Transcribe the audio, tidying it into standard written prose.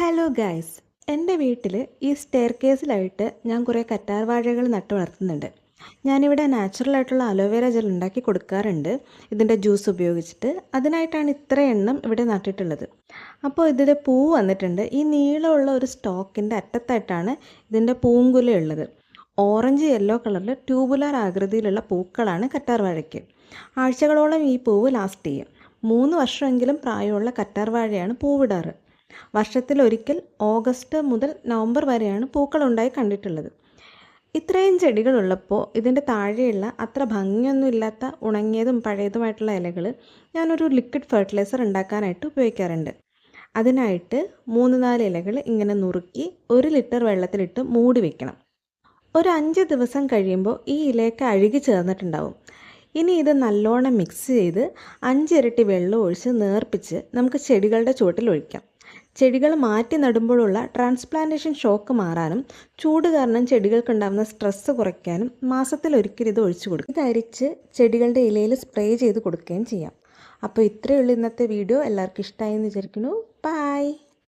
Hello guys, എൻ്റെ വീട്ടിൽ ഈ സ്റ്റെയർ കേസിലായിട്ട് ഞാൻ കുറേ കറ്റാർ വാഴകൾ നട്ടു വളർത്തുന്നുണ്ട്. ഞാനിവിടെ നാച്ചുറലായിട്ടുള്ള അലോവേര ജെൽ ഉണ്ടാക്കി കൊടുക്കാറുണ്ട് ഇതിൻ്റെ ജ്യൂസ് ഉപയോഗിച്ചിട്ട്. അതിനായിട്ടാണ് ഇത്ര എണ്ണം ഇവിടെ നട്ടിട്ടുള്ളത്. അപ്പോൾ ഇതിൽ പൂ വന്നിട്ടുണ്ട്. ഈ നീളമുള്ള ഒരു സ്റ്റോക്കിൻ്റെ അറ്റത്തായിട്ടാണ് ഇതിൻ്റെ പൂങ്കുലയുള്ളത്. ഓറഞ്ച് യെല്ലോ കളറിൽ ട്യൂബുലാർ ആകൃതിയിലുള്ള പൂക്കളാണ് കറ്റാർ വാഴയ്ക്ക്. ആഴ്ചകളോളം ഈ പൂവ് ലാസ്റ്റ് ചെയ്യും. 3 വർഷമെങ്കിലും പ്രായമുള്ള കറ്റാർ വാഴയാണ് പൂവിടാറ്. വർഷത്തിലൊരിക്കൽ ഓഗസ്റ്റ് മുതൽ നവംബർ വരെയാണ് പൂക്കളുണ്ടായി കണ്ടിട്ടുള്ളത്. ഇത്രയും ചെടികളുള്ളപ്പോൾ ഇതിൻ്റെ താഴെയുള്ള അത്ര ഭംഗിയൊന്നുമില്ലാത്ത ഉണങ്ങിയതും പഴയതുമായിട്ടുള്ള ഇലകൾ ഞാനൊരു ലിക്വിഡ് ഫെർട്ടിലൈസർ ഉണ്ടാക്കാനായിട്ട് ഉപയോഗിക്കാറുണ്ട്. അതിനായിട്ട് 3-4 ഇലകൾ ഇങ്ങനെ നുറുക്കി 1 ലിറ്റർ വെള്ളത്തിലിട്ട് മൂടി വയ്ക്കണം. ഒരു 5 ദിവസം കഴിയുമ്പോൾ ഈ ഇലയൊക്കെ അഴുകി ചേർന്നിട്ടുണ്ടാവും. ഇനി ഇത് നല്ലോണം മിക്സ് ചെയ്ത് 5 ഇരട്ടി വെള്ളം ഒഴിച്ച് നേർപ്പിച്ച് നമുക്ക് ചെടികളുടെ ചുവട്ടിൽ ഒഴിക്കാം. ചെടികൾ മാറ്റി നടുമ്പോഴുള്ള ട്രാൻസ്പ്ലാന്റേഷൻ ഷോക്ക് മാറാനും ചൂട് കാരണം ചെടികൾക്കുണ്ടാകുന്ന സ്ട്രെസ്സ് കുറയ്ക്കാനും മാസത്തിലൊരിക്കൽ ഇത് ഒഴിച്ചു കൊടുക്കും. ഇത് അരിച്ച് ചെടികളുടെ ഇലയിൽ സ്പ്രേ ചെയ്ത് കൊടുക്കുകയും ചെയ്യാം. അപ്പോൾ ഇത്രയേ ഉള്ളൂ ഇന്നത്തെ വീഡിയോ. എല്ലാവർക്കും ഇഷ്ടമായി എന്ന് വിചാരിക്കുന്നു. ബൈ.